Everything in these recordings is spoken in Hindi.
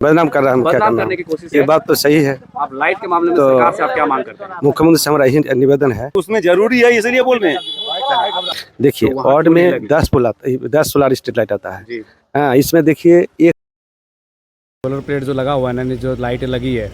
बदनाम कर रहा है, हम क्या बदनाम करना। करने की कोशिश ये है। बात तो सही है। आप लाइट के मामले में तो सरकार से आप क्या मांग करते हैं? मुख्यमंत्री से हमारा यही निवेदन है। उसमें जरूरी है इसलिए बोल रहे हैं। देखिए तो वहाँ वार्ड क्यों नहीं में लगी? 10 सोलर स्ट्रीट लाइट आता है। जी। हाँ, इसमें देखिए एक सोलर प्लेट जो लगा हुआ है ना, जो लाइटें लगी है,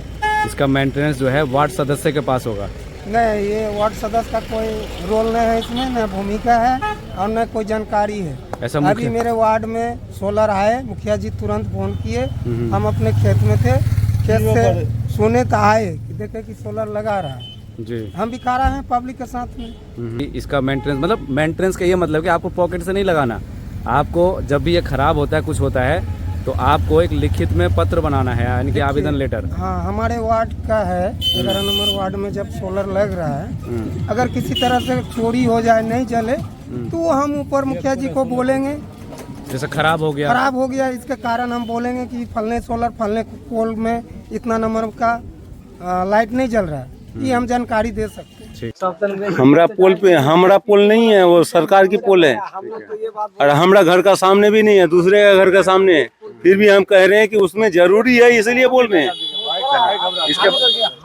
इसका मेंटेनेंस जो है वार्ड सदस्य के पास होगा। नहीं, ये वार्ड सदस्य का कोई रोल नहीं है इसमें, न भूमिका है और न कोई जानकारी है। ऐसा अभी मेरे वार्ड में सोलर आए, मुखिया जी तुरंत फोन किए, हम अपने खेत में थे, खेत से सुने तो आए कि देखे कि सोलर लगा रहा है। जी। हम भी खा रहे हैं पब्लिक के साथ में। इसका मेंटेनेंस मतलब मेंटेनेंस का ये मतलब कि आपको पॉकेट से नहीं लगाना, आपको जब भी ये खराब होता है, कुछ होता है, तो आपको एक लिखित में पत्र बनाना है, यानी कि आवेदन लेटर। हाँ, हमारे वार्ड का है 11 नंबर वार्ड में जब सोलर लग रहा है, अगर किसी तरह से चोरी हो जाए, नहीं जले, तो हम ऊपर मुखिया जी को बोलेंगे। जैसे खराब हो गया, इसके कारण हम बोलेंगे कि फलने सोलर फलने पोल में इतना नंबर का लाइट नहीं जल रहा है, ये हम जानकारी दे सकते हैं। हमरा पोल नहीं है, वो सरकार की पोल है और हमारा घर का सामने भी नहीं है, दूसरे का घर का सामने है। फिर भी हम कह रहे हैं कि उसमें जरूरी है इसलिए बोल रहे हैं।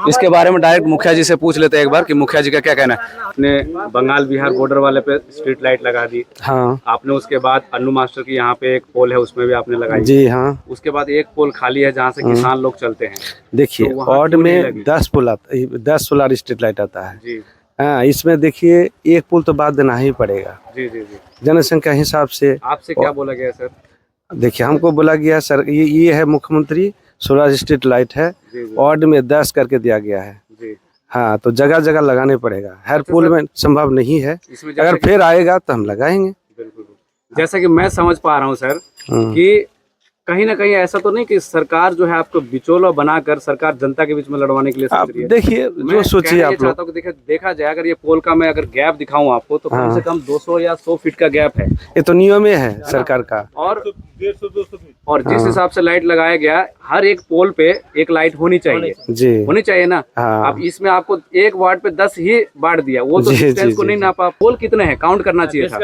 इसके बारे में डायरेक्ट मुखिया जी से पूछ लेते हैं एक बार कि मुखिया जी का क्या कहना है। आपने बंगाल बिहार बॉर्डर वाले पे स्ट्रीट लाइट लगा दी। हाँ आपने उसके बाद अन्नू मास्टर की यहाँ पे एक पोल है, उसमें भी आपने लगाई। जी हाँ। उसके बाद एक पोल खाली है जहाँ से किसान लोग चलते हैं। देखिए तो वहाँ वार्ड क्यों नहीं में लगी? 10 सोलर स्ट्रीट लाइट आता है। जी हाँ, इसमें देखिए एक पुल तो बाद देना ही पड़ेगा जी जी जी। जनसंख्या हिसाब से। आपसे क्या बोला गया है सर? देखिए हमको बोला गया सर, ये है मुख्यमंत्री सोलर स्ट्रीट लाइट है, जी जी वार्ड में 10 करके दिया गया है। जी। हाँ, तो जगह जगह लगाने पड़ेगा, हर पुल में संभव नहीं है। इसमें अगर फिर आएगा तो हम लगाएंगे। बिल्कुल, जैसा कि मैं समझ पा रहा हूँ सर कि कहीं ना कहीं ऐसा तो नहीं कि सरकार जो है आपको बिचौला बनाकर सरकार जनता के बीच में लड़वाने के लिए सोच आप रही है। देखिए जो सोचिए आप लोग। चाहता हूँ कि देखा जाए, अगर ये पोल का मैं अगर गैप दिखाऊं आपको तो कम से कम 200 या 100 फीट का गैप है। ये तो नियम है सरकार का। और जिस हिसाब से लाइट लगाया गया, हर एक पोल पे एक लाइट होनी चाहिए। जी होनी चाहिए ना। हाँ। अब इसमें आपको एक वार्ड पे 10 ही बांट दिया, वो तो डिस्टेंस को नहीं नापा। पोल कितने हैं काउंट करना चाहिए था।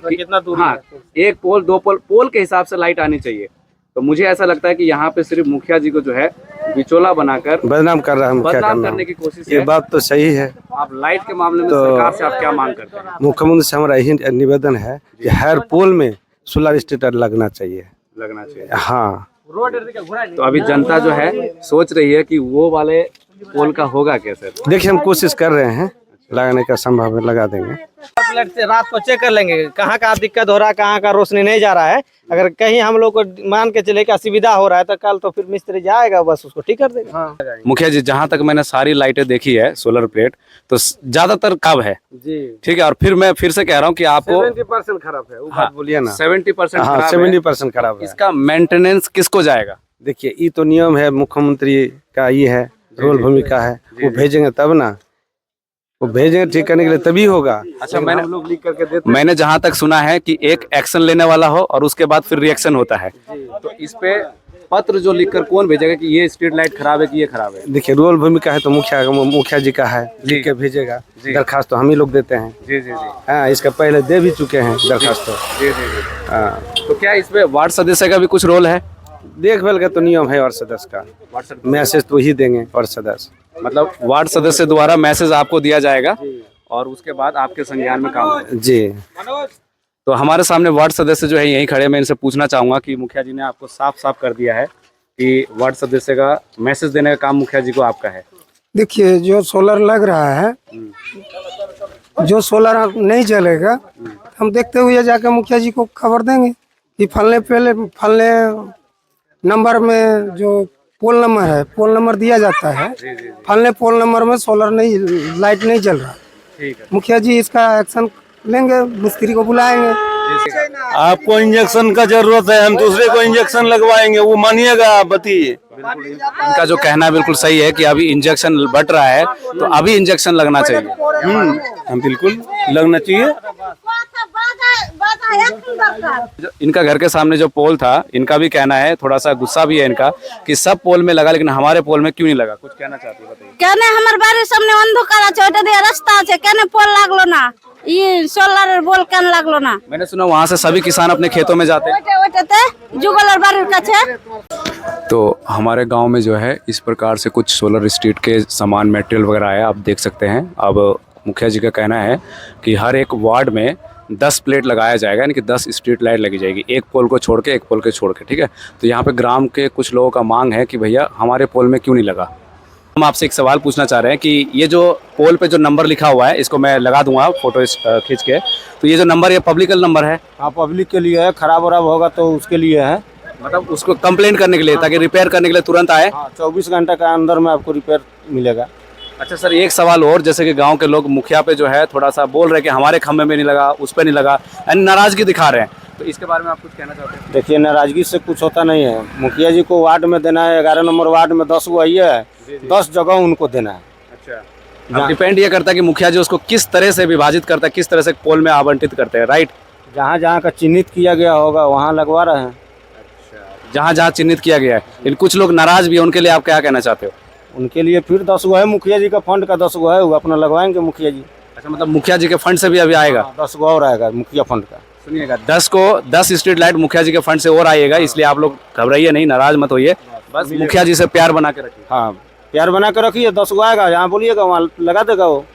कितना दूर? हाँ, एक पोल, दो पोल के हिसाब से लाइट आनी चाहिए। तो मुझे ऐसा लगता है कि यहाँ पे सिर्फ मुखिया जी को जो है बिचौला बनाकर बदनाम कर रहा है, हम क्या बदनाम करना। करने की कोशिश ये है। बात तो सही है। आप लाइट के मामले में तो सरकार से आप क्या मांग करते हैं? मुख्यमंत्री से हमारा यही निवेदन है कि हर पोल में सोलर स्ट्रीट लगना चाहिए। लगना चाहिए। हाँ, तो अभी जनता जो है सोच रही है कि वो वाले पोल का होगा क्या सर? देखिए हम कोशिश कर रहे हैं, लगाने का संभव है, लगा देंगे। प्लेट से रात को चेक कर लेंगे कहाँ का दिक्कत हो रहा है, कहाँ का रोशनी नहीं जा रहा है। अगर कहीं हम लोग को मान के चले कि असुविधा हो रहा है तो कल तो फिर मिस्त्री जाएगा, बस उसको ठीक कर देगा। हाँ। मुखिया जी, जहाँ तक मैंने सारी लाइटें देखी है सोलर प्लेट, तो ज्यादातर कब है जी ठीक है। और फिर मैं फिर से कह रहा हूँ कि आपको 70% खराब है, वो बात बोलिए ना। 70% हाँ, खराब है। 70% खराब है। इसका मेंटेनेंस किसको जाएगा? देखिए ये तो नियम है, मुख्यमंत्री का ये है, रोल भूमिका है। वो भेजेंगे तब ना, वो भेजेंगे ठीक करने के लिए तभी होगा। अच्छा, हम लोग लिख करके देते मैंने जहाँ तक सुना है कि एक एक्शन लेने वाला हो और उसके बाद फिर रिएक्शन होता है। तो इस पे पत्र जो लिखकर कौन भेजेगा कि ये स्ट्रीट लाइट खराब है कि ये खराब है? देखिए रोल भूमिका है तो मुखिया जी का है, लिख के भेजेगा। दरखास्त तो हम ही लोग देते हैं। जी जी जी हाँ, इसका पहले दे भी चुके हैं दरखास्त तो। जी जी जी। हाँ, तो क्या इसमें वार्ड सदस्य का भी कुछ रोल है? देखभाल का तो नियम है, और सदस्य का मैसेज तो ही देंगे। और सदस्य मतलब वार्ड सदस्य द्वारा मैसेज आपको दिया जाएगा और उसके बाद आपके संज्ञान में काम होगा। जी। तो हमारे सामने वार्ड सदस्य जो है यहीं खड़े, मैं इनसे पूछना चाहूंगा कि मुखिया जी ने आपको साफ साफ कर दिया है कि वार्ड सदस्य का मैसेज देने का काम मुखिया जी को आपका है। देखिए जो सोलर लग रहा है, जो सोलर नहीं चलेगा, हम देखते हुए जाकर मुखिया जी को खबर देंगे कि फलने नंबर में जो पोल नंबर है, पोल नंबर दिया जाता है, फलने पोल नंबर में सोलर नहीं, लाइट नहीं जल रहा। ठीक है। मुखिया जी इसका एक्शन लेंगे, मिस्त्री को बुलाएंगे। आपको इंजेक्शन का जरूरत है, हम दूसरे को इंजेक्शन लगवाएंगे, वो मानिएगा। आप बताइए। इनका जो कहना बिल्कुल सही है कि अभी इंजेक्शन बट रहा है, तो अभी इंजेक्शन लगना चाहिए। हम बिल्कुल लगना चाहिए। इनका घर के सामने जो पोल था, इनका भी कहना है, थोड़ा सा गुस्सा भी है इनका, कि सब पोल में लगा लेकिन हमारे पोल में क्यों नहीं लगा। कुछ कहना चाहती है, बताइए। কেন আমার বাড়ির সামনে অন্ধকার আছে, ওটা দিয়ে রাস্তা আছে, কেন পোল লাগলো না? সোলারের বল কেন লাগলো না? मैंने सुना वहाँ से सभी किसान अपने खेतों में जाते हैं। ওটাতে যুগলের বাড়ির কাছে। तो हमारे गांव में जो है इस प्रकार से कुछ सोलर स्ट्रीट के सामान मटेरियल वगैरह आया, आप देख सकते हैं। अब मुखिया जी का कहना है कि हर एक वार्ड में 10 प्लेट लगाया जाएगा, यानी कि 10 स्ट्रीट लाइट लगी जाएगी, एक पोल को छोड़ के, एक पोल के छोड़ के, ठीक है। तो यहाँ पे ग्राम के कुछ लोगों का मांग है कि भैया हमारे पोल में क्यों नहीं लगा। हम आपसे एक सवाल पूछना चाह रहे हैं कि ये जो पोल पे जो नंबर लिखा हुआ है, इसको मैं लगा दूंगा फोटो खींच के, तो ये जो नंबर, ये पब्लिकल नंबर है? हाँ, पब्लिक के लिए है, खराब वराब होगा तो उसके लिए है, मतलब उसको कंप्लेंट करने के लिए, ताकि रिपेयर करने के लिए तुरंत आए। हाँ, 24 घंटे का अंदर में आपको रिपेयर मिलेगा। अच्छा सर, एक सवाल और, जैसे कि गांव के लोग मुखिया पे जो है थोड़ा सा बोल रहे हैं कि हमारे खम्भे में नहीं लगा, उस पर नहीं लगा, यानी नाराजगी दिखा रहे हैं, तो इसके बारे में आप कुछ कहना चाहते हैं? देखिए, नाराजगी से कुछ होता नहीं है। मुखिया जी को वार्ड में देना है, 11 नंबर वार्ड में 10 गो है, 10 जगह उनको देना है। अच्छा, डिपेंड ये करता है कि मुखिया जी उसको किस तरह से विभाजित करता है, किस तरह से पोल में आवंटित करते हैं, राइट? जहाँ जहाँ का चिन्हित किया गया होगा वहाँ लगवा रहे हैं। जहाँ जहाँ चिन्हित किया गया है, लेकिन कुछ लोग नाराज भी है, उनके लिए आप क्या कहना चाहते हो? उनके लिए फिर 10 गो है, मुखिया जी का फंड का 10 गो है, वो अपना लगवाएंगे मुखिया जी। अच्छा, मतलब मुखिया जी के फंड से भी अभी आएगा? 10 गो और आएगा मुखिया फंड का। सुनिएगा, 10 स्ट्रीट लाइट मुखिया जी के फंड से और आएगा, इसलिए आप लोग घबराइए नहीं, नाराज मत होइए, बस मुखिया जी से प्यार बना के रखिए। हाँ, प्यार बना के रखिए, 10 गो आएगा, जहाँ बोलिएगा वहाँ लगा देगा, वो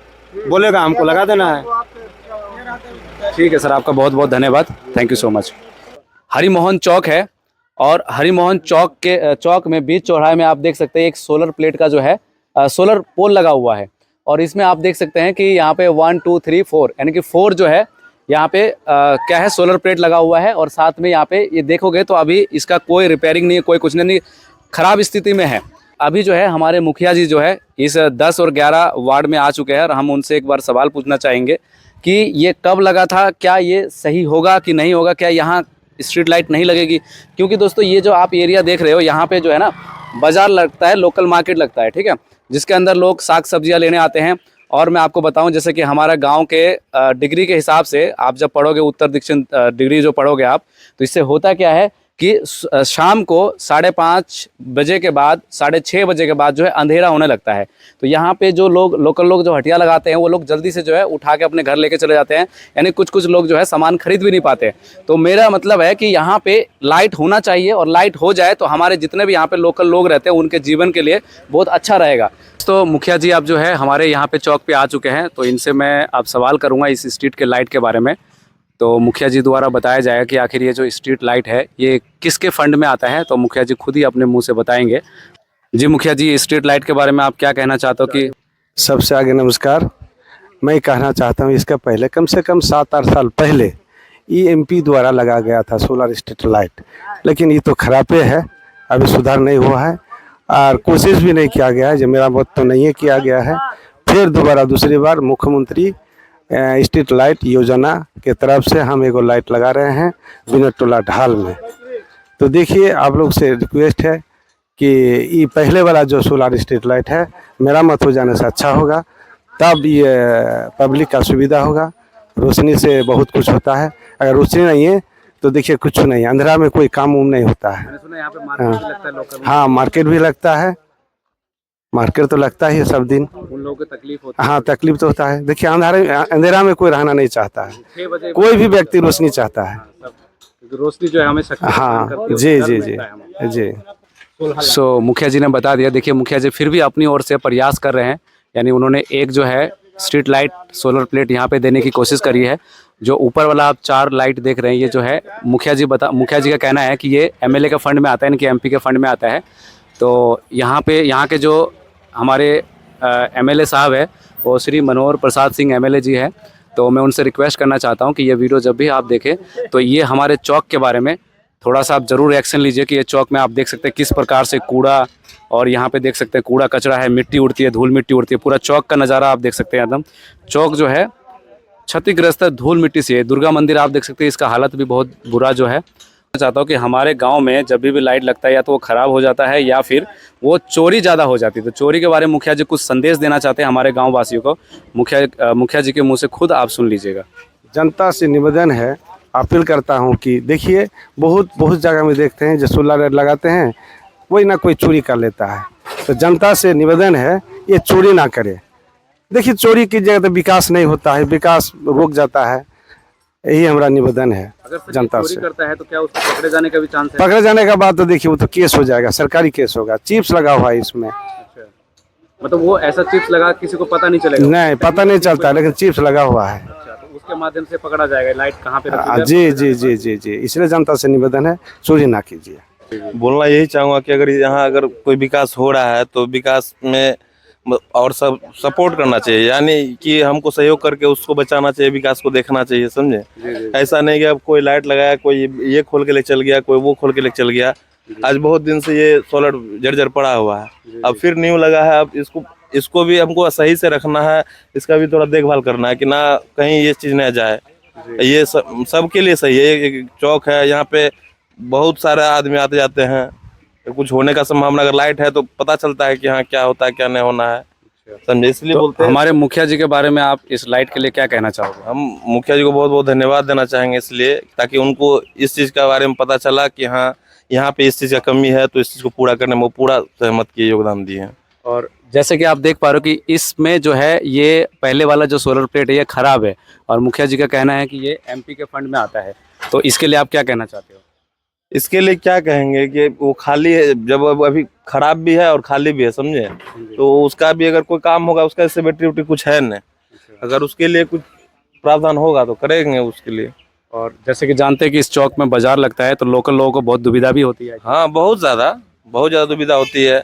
बोलेगा हमको लगा देना है। ठीक है सर, आपका बहुत बहुत धन्यवाद, thank you so much. Harimohan Chowk है, और हरिमोहन चौक में बीच चौराहे में आप देख सकते हैं एक सोलर प्लेट का जो है सोलर पोल लगा हुआ है, और इसमें आप देख सकते हैं कि यहाँ पे 1 2 3 4 यानी कि 4 जो है यहाँ पे क्या है, सोलर प्लेट लगा हुआ है, और साथ में यहाँ पे ये देखोगे तो अभी इसका कोई रिपेयरिंग नहीं है, कोई कुछ नहीं, खराब स्थिति में है। अभी जो है हमारे मुखिया जी जो है इस 10 और 11 वार्ड में आ चुके हैं, और हम उनसे एक बार सवाल पूछना चाहेंगे कि ये कब लगा था, क्या ये सही होगा कि नहीं होगा, क्या यहाँ स्ट्रीट लाइट नहीं लगेगी? क्योंकि दोस्तों ये जो आप एरिया देख रहे हो, यहाँ पे जो है ना बाजार लगता है, लोकल मार्केट लगता है, ठीक है, जिसके अंदर लोग साग सब्जियाँ लेने आते हैं। और मैं आपको बताऊं, जैसे कि हमारा गांव के डिग्री के हिसाब से आप जब पढ़ोगे, उत्तर दक्षिण डिग्री जो पढ़ोगे आप, तो इससे होता क्या है कि शाम को 5:30 बजे के बाद, 6:30 बजे के बाद जो है अंधेरा होने लगता है। तो यहाँ पे जो लोग, लोकल लोग जो हटिया लगाते हैं, वो लोग जल्दी से जो है उठा के अपने घर लेके चले जाते हैं, यानी कुछ लोग जो है सामान खरीद भी नहीं पाते। तो मेरा मतलब है कि यहाँ पे लाइट होना चाहिए, और लाइट हो जाए तो हमारे जितने भी यहाँ पे लोकल लोग रहते हैं उनके जीवन के लिए बहुत अच्छा रहेगा। तो मुखिया जी आप जो है हमारे यहाँ पे चौक पे आ चुके हैं, तो इनसे मैं अब सवाल करूँगा इस स्ट्रीट के लाइट के बारे में। तो मुखिया जी द्वारा बताया जाएगा कि आखिर ये जो स्ट्रीट लाइट है ये किसके फंड में आता है, तो मुखिया जी खुद ही अपने मुंह से बताएंगे। जी मुखिया जी, स्ट्रीट लाइट के बारे में आप क्या कहना चाहते हो? कि सबसे आगे नमस्कार। मैं कहना चाहता हूँ, इसका पहले कम से कम 7-8 साल पहले EMP द्वारा लगा गया था सोलर स्ट्रीट लाइट, लेकिन ये तो खराबे है, अभी सुधार नहीं हुआ है, और कोशिश भी नहीं किया गया है, जो मेरा मत तो नहीं है किया गया है। फिर दोबारा दूसरी बार मुख्यमंत्री स्ट्रीट लाइट योजना के तरफ से हम एगो लाइट लगा रहे हैं बिना टोला ढाल में। तो देखिए, आप लोग से रिक्वेस्ट है कि ये पहले वाला जो सोलर स्ट्रीट लाइट है, मेरा मत हो जाने से अच्छा होगा, तब ये पब्लिक का सुविधा होगा। रोशनी से बहुत कुछ होता है, अगर रोशनी नहीं है तो देखिए कुछ नहीं, अंधेरा में कोई काम उम नहीं होता है। मैंने सुना यहाँ पे मार्केट भी लगता है लोकल। हाँ, मार्केट भी लगता है, मार्केट तो लगता ही है सब दिन। उन लोगों को तकलीफ होती है। हाँ, तकलीफ तो होता है। देखिए, अंधेरा में कोई रहना नहीं चाहता है, 6 बजे कोई भी व्यक्ति रोशनी चाहता है। क्योंकि रोशनी जो है हमें शक्ति प्रदान करती हाँ, है, जी डर जी मिलता है हमें। जी जी। सो मुखिया जी ने बता दिया। देखिए, मुखिया जी फिर भी अपनी ओर से प्रयास कर रहे हैं, यानी उन्होंने एक जो है स्ट्रीट लाइट सोलर प्लेट यहाँ पे देने की कोशिश करी है। जो ऊपर वाला आप 4 लाइट देख रहे हैं, ये जो है मुखिया जी का कहना है कि ये MLA के फंड में आता है, यानी कि MP के फंड में आता है। तो यहाँ के जो हमारे MLA साहब है वो श्री मनोहर प्रसाद सिंह MLA जी है। तो मैं उनसे रिक्वेस्ट करना चाहता हूँ कि ये वीडियो जब भी आप देखें तो ये हमारे चौक के बारे में थोड़ा सा आप ज़रूर एक्शन लीजिए कि ये चौक में आप देख सकते हैं किस प्रकार से कूड़ा, और यहाँ पे देख सकते हैं कूड़ा कचरा है, मिट्टी उड़ती है, धूल मिट्टी उड़ती है, पूरा चौक का नज़ारा आप देख सकते हैं। एकदम चौक जो है क्षतिग्रस्त है धूल मिट्टी से। दुर्गा मंदिर आप देख सकते हैं, इसका हालत भी बहुत बुरा जो है। मैं चाहता हूँ कि हमारे गांव में जब भी लाइट लगता है या तो वो ख़राब हो जाता है या फिर वो चोरी ज़्यादा हो जाती है। तो चोरी के बारे में मुखिया जी कुछ संदेश देना चाहते हैं हमारे गाँव वासियों को। मुखिया जी के मुँह से खुद आप सुन लीजिएगा। जनता से निवेदन है, अपील करता हूँ कि देखिए बहुत जगह में देखते हैं जो सोलर लाइट लगाते हैं कोई ना कोई चोरी कर लेता है। तो जनता से निवेदन है ये चोरी ना करे। देखिए चोरी की जगह तो विकास नहीं होता है, विकास रुक जाता है। यही हमारा निवेदन है अगर जनता चोरी से। करता है तो क्या उसको पकड़े जाने का भी चांस है? पकड़े जाने का बाद तो देखिए वो तो केस हो जाएगा, सरकारी केस होगा। चिप्स लगा हुआ है इसमें। अच्छा, मतलब वो ऐसा चिप्स लगा किसी को पता नहीं चलेगा? नहीं पता नहीं चलता है, लेकिन चिप्स लगा हुआ है। अच्छा, तो उसके माध्यम से पकड़ा जाएगा लाइट कहाँ पे रखी है? जी जी जी जी जी, इसलिए जनता से निवेदन है चोरी ना कीजिए। बोलना यही चाहूँगा कि अगर यहाँ अगर कोई विकास हो रहा है तो विकास में और सब सपोर्ट करना चाहिए, यानी कि हमको सहयोग करके उसको बचाना चाहिए, विकास को देखना चाहिए, समझे। ऐसा नहीं कि अब कोई लाइट लगाया, कोई ये खोल के ले चल गया, कोई वो खोल के ले चल गया। आज बहुत दिन से ये सोलर जर्जर पड़ा हुआ है, अब फिर न्यू लगा है। अब इसको भी हमको सही से रखना है, इसका भी थोड़ा देखभाल करना है कि ना कहीं ये चीज़ न जाए। ये सबके लिए सही है। एक चौक है, यहाँ पे बहुत सारे आदमी आते जाते हैं, तो कुछ होने का संभावना अगर लाइट है तो पता चलता है कि हाँ क्या होता है क्या नहीं होना है, समझे। इसलिए तो बोलते हैं। हमारे मुखिया जी के बारे में आप इस लाइट के लिए क्या कहना चाहोगे? हम मुखिया जी को बहुत बहुत धन्यवाद देना चाहेंगे, इसलिए ताकि उनको इस चीज़ के बारे में पता चला कि हाँ यहाँ पे इस चीज़ का कमी है, तो इस चीज़ को पूरा करने में वो पूरा सहमत किए, योगदान दिए हैं। और जैसे कि आप देख पा रहे हो कि इसमें जो है ये पहले वाला जो सोलर प्लेट है ये खराब है, और मुखिया जी का कहना है कि ये एमपी के फंड में आता है। तो इसके लिए आप क्या कहना चाहते हो? इसके लिए क्या कहेंगे कि वो खाली है, जब अभी खराब भी है और खाली भी है, समझे। तो उसका भी अगर कोई काम होगा, उसका जैसे बैटरी उटरी कुछ है नहीं, अगर उसके लिए कुछ प्रावधान होगा तो करेंगे उसके लिए। और जैसे कि जानते हैं कि इस चौक में बाजार लगता है, तो लोकल लोगों को बहुत दुविधा भी होती है। हाँ, बहुत ज़्यादा दुविधा होती है।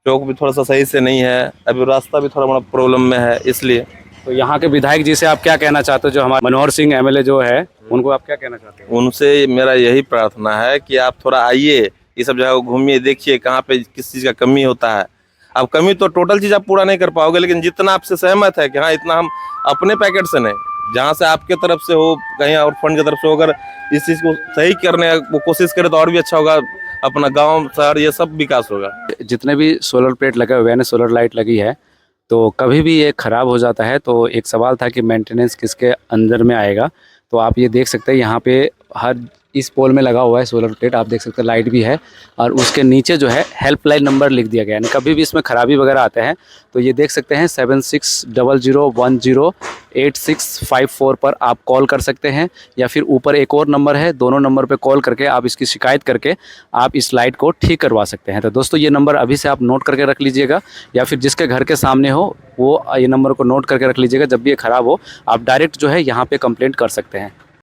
चौक भी थोड़ा सा सही से नहीं है, अभी रास्ता भी थोड़ा बड़ा प्रॉब्लम में है, इसलिए। तो यहाँ के विधायक जी से आप क्या कहना चाहते हो, जो हमारे मनोहर सिंह एमएलए जो है, उनको आप क्या कहना चाहते हो? उनसे मेरा यही प्रार्थना है कि आप थोड़ा आइए, ये सब जगह को घूमिए, देखिए कहाँ पे किस चीज़ का कमी होता है। अब कमी तो टोटल चीज़ आप पूरा नहीं कर पाओगे, लेकिन जितना आपसे सहमत है कि हाँ इतना हम अपने पैकेट से नहीं, जहाँ से आपके तरफ से हो, कहीं और फंड की तरफ से हो, अगर इस चीज़ को सही करने की कोशिश करें तो और भी अच्छा होगा। अपना गांव शहर ये सब विकास होगा। जितने भी सोलर प्लेट लगे हुए हैं, सोलर लाइट लगी है, तो कभी भी ये ख़राब हो जाता है, तो एक सवाल था कि मेंटेनेंस किसके अंदर में आएगा। तो आप ये देख सकते हैं यहाँ पे हर इस पोल में लगा हुआ है सोलर प्लेट, आप देख सकते हैं लाइट भी है, और उसके नीचे जो है हेल्पलाइन नंबर लिख दिया गया है। कभी भी इसमें खराबी वगैरह आते हैं तो ये देख सकते हैं 7600108654 पर आप कॉल कर सकते हैं, या फिर ऊपर एक और नंबर है, दोनों नंबर पे कॉल करके आप इसकी शिकायत करके आप इस लाइट को ठीक करवा सकते हैं। तो दोस्तों ये नंबर अभी से आप नोट करके रख लीजिएगा, या फिर जिसके घर के सामने हो वो ये नंबर को नोट करके रख लीजिएगा। जब भी ये ख़राब हो आप डायरेक्ट जो है यहाँ पर कंप्लेंट कर सकते हैं।